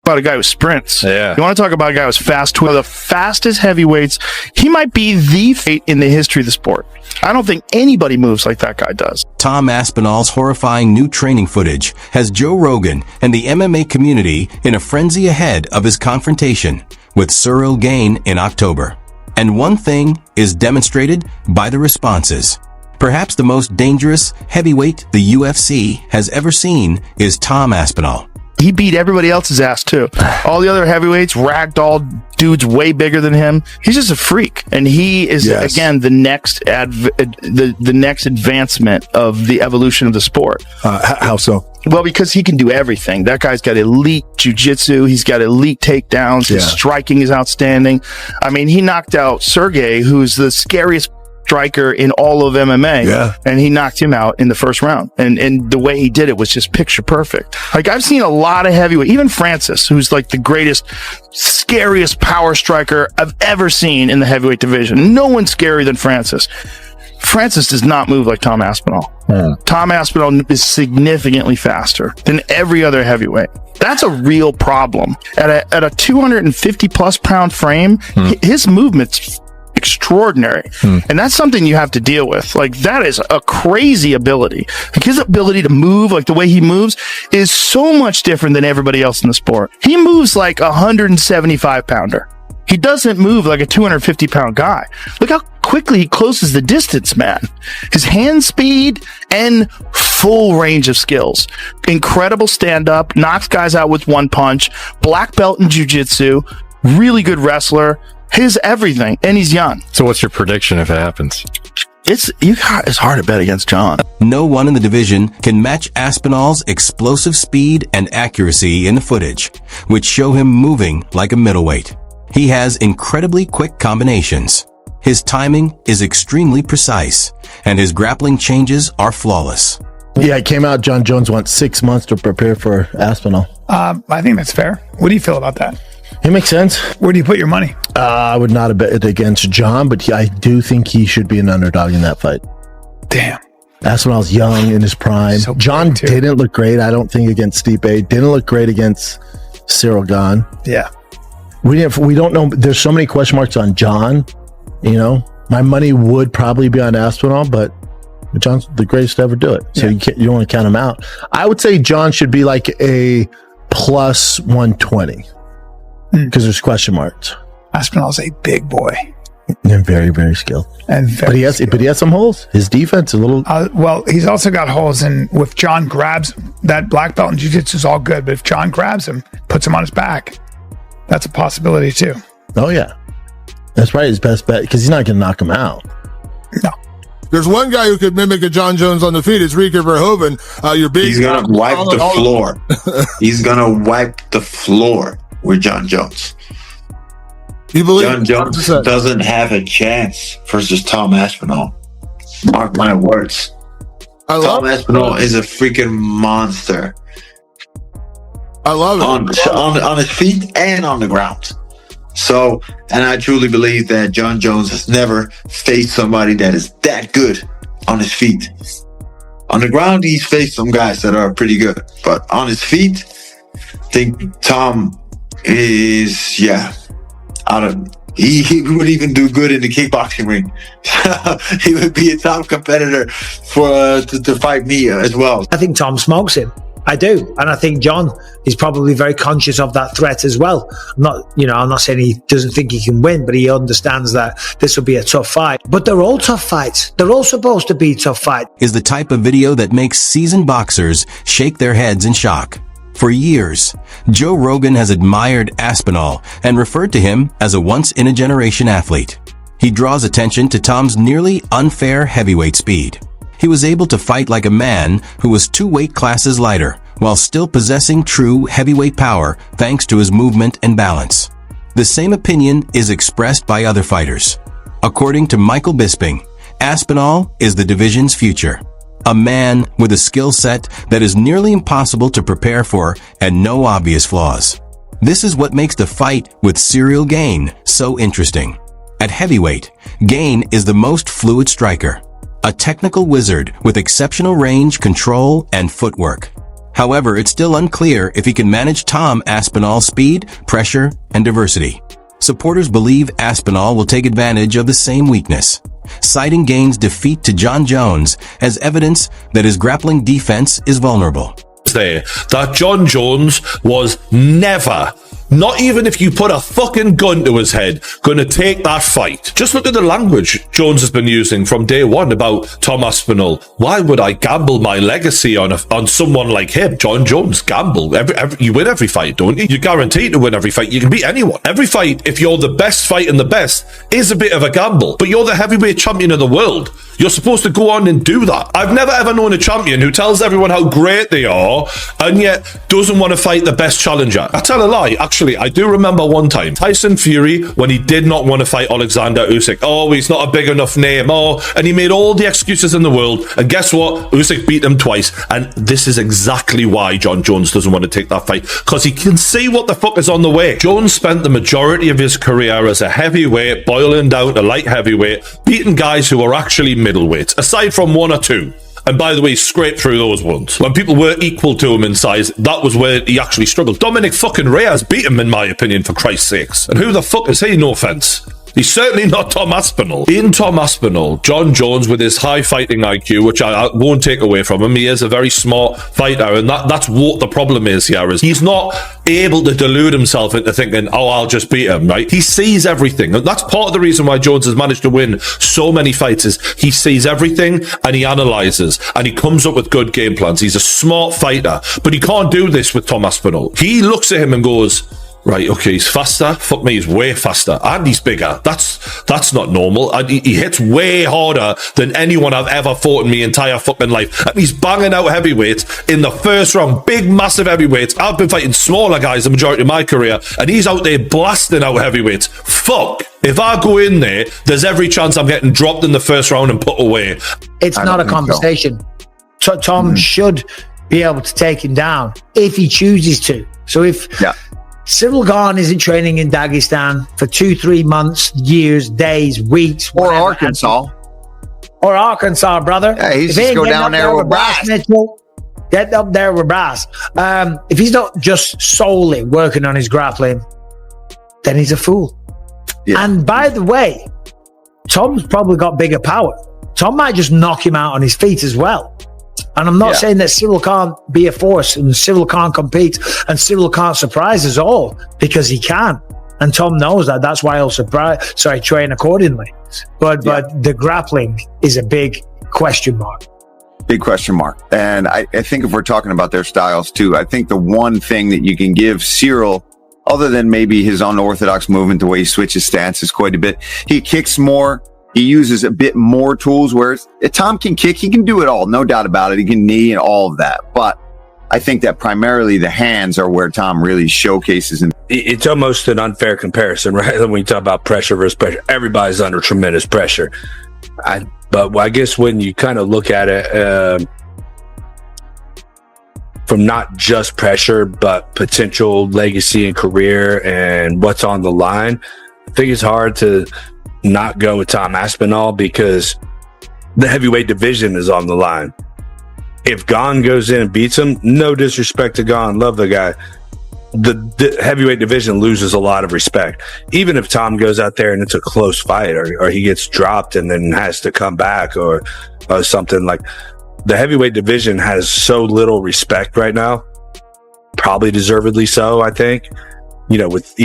about a guy who sprints. Yeah. You want to talk about a guy who's fast. One of the fastest heavyweights. He might be the fate in the history of the sport. I don't think anybody moves like that guy does. Tom Aspinall's horrifying new training footage has Joe Rogan and the MMA community in a frenzy ahead of his confrontation with Ciryl Gane in October. And one thing is demonstrated by the responses. Perhaps the most dangerous heavyweight the UFC has ever seen is Tom Aspinall. He beat everybody else's ass too. All the other heavyweights, ragdoll dudes way bigger than him. He's just a freak, and he is again the next the next advancement of the evolution of the sport. How so? Well, because he can do everything. That guy's got elite jiu-jitsu. He's got elite takedowns. His striking is outstanding. I mean, he knocked out Sergey, who's the scariest striker in all of MMA, and he knocked him out in the first round. And the way he did it was just picture perfect. Like, I've seen a lot of heavyweight, even Francis, who's like the greatest, scariest power striker I've ever seen in the heavyweight division. No one's scarier than Francis. Francis does not move like Tom Aspinall. Tom Aspinall is significantly faster than every other heavyweight. That's a real problem. At a 250 plus pound frame, his movement's extraordinary. And that's something you have to deal with. Like, that is a crazy ability. Like, his ability to move, like the way he moves, is so much different than everybody else in the sport. He moves like a 175 pounder. He doesn't move like a 250 pound guy. Look how quickly he closes the distance, man. His hand speed and full range of skills. Incredible stand up, knocks guys out with one punch, black belt in jiu-jitsu, really good wrestler. His everything, and he's young. So what's your prediction if it happens? It's hard to bet against Jon. No one in the division can match Aspinall's explosive speed and accuracy in the footage, which show him moving like a middleweight. He has incredibly quick combinations. His timing is extremely precise, and his grappling changes are flawless. Yeah, it came out Jon Jones wants 6 months to prepare for Aspinall. I think that's fair. What do you feel about that? It makes sense. Where do you put your money? I would not have bet against Jon, but I do think he should be an underdog in that fight. Damn. Aspinall's young in his prime. So Jon didn't look great, I don't think, against Stipe. Didn't look great against Ciryl Gane. Yeah. We don't know. There's so many question marks on Jon. You know, my money would probably be on Aspinall, but Jon's the greatest to ever do it. So you don't want to count him out. I would say Jon should be like a plus 120 because there's question marks. Aspinall's a big boy. And very, very skilled. But he has some holes. His defense is a little. Well, he's also got holes in. If Jon grabs that black belt in jiu-jitsu is all good, but if Jon grabs him, puts him on his back, that's a possibility too. Oh yeah, that's probably his best bet because he's not going to knock him out. No. There's one guy who could mimic a Jon Jones on the feet. It's Rico Verhoeven. He's going to wipe the floor. He's going to wipe the floor with Jon Jones. You believe Jon Jones doesn't have a chance versus Tom Aspinall. Mark my words. Tom Aspinall is a freaking monster. I love it. On his feet and on the ground. So, and I truly believe that Jon Jones has never faced somebody that is that good on his feet. On the ground, he's faced some guys that are pretty good. But on his feet, I think Tom is, he would even do good in the kickboxing ring. He would be a top competitor to fight me as well. I think Tom smokes him. I do. And I think Jon is probably very conscious of that threat as well. I'm not saying he doesn't think he can win, but he understands that this will be a tough fight. But they're all tough fights. They're all supposed to be tough fights. Is the type of video that makes seasoned boxers shake their heads in shock. For years, Joe Rogan has admired Aspinall and referred to him as a once-in-a-generation athlete. He draws attention to Tom's nearly unfair heavyweight speed. He was able to fight like a man who was 2 weight classes lighter, while still possessing true heavyweight power thanks to his movement and balance. The same opinion is expressed by other fighters. According to Michael Bisping, Aspinall is the division's future. A man with a skill set that is nearly impossible to prepare for and no obvious flaws. This is what makes the fight with Ciryl Gane so interesting. At heavyweight, Gane is the most fluid striker. A technical wizard with exceptional range, control, and footwork. However, it's still unclear if he can manage Tom Aspinall's speed, pressure, and diversity. Supporters believe Aspinall will take advantage of the same weakness, citing Gane's defeat to Jon Jones as evidence that his grappling defense is vulnerable. There that Jon Jones was never, not even if you put a fucking gun to his head, gonna take that fight. Just look at the language Jones has been using from day one about Tom Aspinall. Why would I gamble my legacy on someone like him? Jon Jones, gamble. You win every fight, don't you? You're guaranteed to win every fight. You can beat anyone. Every fight, if you're the best fighting the best, is a bit of a gamble. But you're the heavyweight champion of the world. You're supposed to go on and do that. I've never ever known a champion who tells everyone how great they are and yet doesn't want to fight the best challenger. I tell a lie. Actually, I do remember one time, Tyson Fury, when he did not want to fight Alexander Usyk. Oh, he's not a big enough name. Oh, and he made all the excuses in the world. And guess what? Usyk beat him twice. And this is exactly why Jon Jones doesn't want to take that fight. Because he can see what the fuck is on the way. Jones spent the majority of his career as a heavyweight, boiling down to light heavyweight, beating guys who are actually middleweights, aside from one or two. And by the way, he scraped through those ones. When people were equal to him in size, that was where he actually struggled. Dominic fucking Reyes beat him, in my opinion, for Christ's sakes. And who the fuck is he? No offense. He's certainly not Tom Aspinall. In Tom Aspinall, Jon Jones, with his high fighting IQ, which I won't take away from him, he is a very smart fighter, and that's what the problem is here, is he's not able to delude himself into thinking, oh, I'll just beat him, right? He sees everything, and that's part of the reason why Jones has managed to win so many fights, is he sees everything, and he analyzes, and he comes up with good game plans. He's a smart fighter, but he can't do this with Tom Aspinall. He looks at him and goes, right, okay, he's faster. Fuck me, he's way faster. And he's bigger. That's not normal. And he hits way harder than anyone I've ever fought in my entire fucking life. And he's banging out heavyweights in the first round. Big, massive heavyweights. I've been fighting smaller guys the majority of my career, and he's out there blasting out heavyweights. Fuck. If I go in there, there's every chance I'm getting dropped in the first round and put away. It's not a conversation. So Tom should be able to take him down if he chooses to. So if... Yeah. Ciryl Gane isn't training in Dagestan for 2-3 months, years, days, weeks. Or Arkansas. Or Arkansas, brother. Yeah, he's just go down there with Brass. Get up there with Brass. If he's not just solely working on his grappling, then he's a fool. Yeah. And by the way, Tom's probably got bigger power. Tom might just knock him out on his feet as well. And I'm not saying that Ciryl can't be a force and Ciryl can't compete and Ciryl can't surprise us all, because he can. And Tom knows that. That's why he'll train accordingly. But the grappling is a big question mark. Big question mark. And I think if we're talking about their styles too, I think the one thing that you can give Ciryl, other than maybe his unorthodox movement, the way he switches stances quite a bit, he kicks more. He uses a bit more tools, whereas Tom can kick. He can do it all, no doubt about it. He can knee and all of that. But I think that primarily the hands are where Tom really showcases. And it's almost an unfair comparison, right? When you talk about pressure versus pressure, everybody's under tremendous pressure. But I guess when you kind of look at it from not just pressure, but potential legacy and career and what's on the line, I think it's hard to not go with Tom Aspinall, because the heavyweight division is on the line. If Gane goes in and beats him, no disrespect to Gane, love the guy, the heavyweight division loses a lot of respect. Even if Tom goes out there and it's a close fight, or he gets dropped and then has to come back or something, like, the heavyweight division has so little respect right now, probably deservedly so, I think. You know, with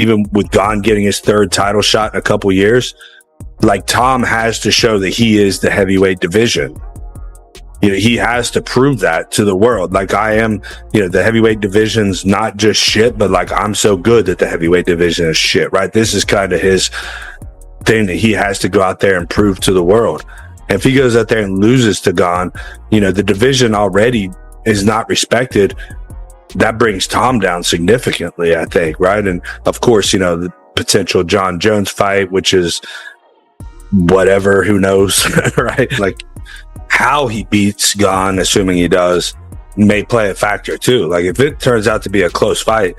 Gane getting his third title shot in a couple years, like, Tom has to show that he is the heavyweight division. You know, he has to prove that to the world. Like, I am, the heavyweight division's not just shit, but like, I'm so good that the heavyweight division is shit, right? This is kind of his thing that he has to go out there and prove to the world. And if he goes out there and loses to Gane, the division already is not respected. That brings Tom down significantly, I think, right? And of course, the potential Jon Jones fight, which is whatever, who knows, right? Like, how he beats Gane, assuming he does, may play a factor too. Like, if it turns out to be a close fight,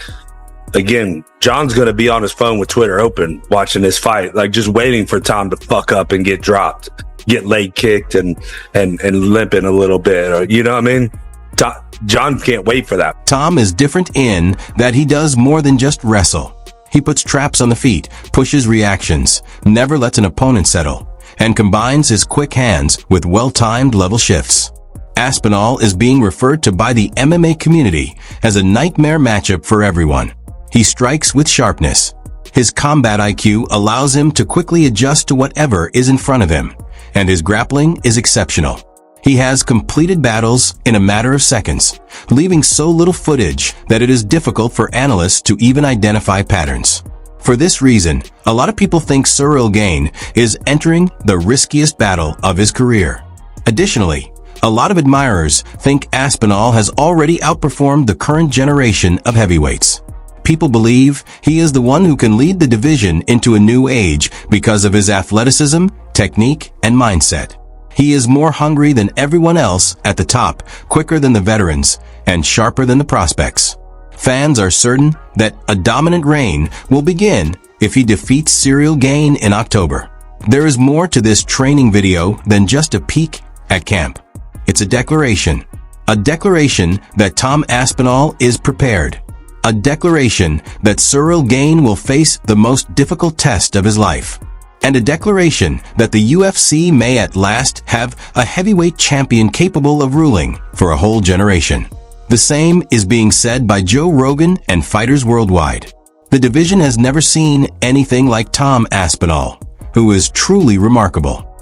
again, John's going to be on his phone with Twitter open watching this fight, like, just waiting for Tom to fuck up and get dropped, get leg kicked and limping a little bit, or, you know what I mean? Jon can't wait for that. Tom is different in that he does more than just wrestle. He puts traps on the feet, pushes reactions, never lets an opponent settle, and combines his quick hands with well-timed level shifts. Aspinall is being referred to by the MMA community as a nightmare matchup for everyone. He strikes with sharpness. His combat IQ allows him to quickly adjust to whatever is in front of him, and his grappling is exceptional. He has completed battles in a matter of seconds, leaving so little footage that it is difficult for analysts to even identify patterns. For this reason, a lot of people think Ciryl Gane is entering the riskiest battle of his career. Additionally, a lot of admirers think Aspinall has already outperformed the current generation of heavyweights. People believe he is the one who can lead the division into a new age because of his athleticism, technique, and mindset. He is more hungry than everyone else at the top, quicker than the veterans, and sharper than the prospects. Fans are certain that a dominant reign will begin if he defeats Ciryl Gane in October. There is more to this training video than just a peek at camp. It's a declaration that Tom Aspinall is prepared. A declaration that Ciryl Gane will face the most difficult test of his life. And a declaration that the UFC may at last have a heavyweight champion capable of ruling for a whole generation. The same is being said by Joe Rogan and fighters worldwide. The division has never seen anything like Tom Aspinall, who is truly remarkable.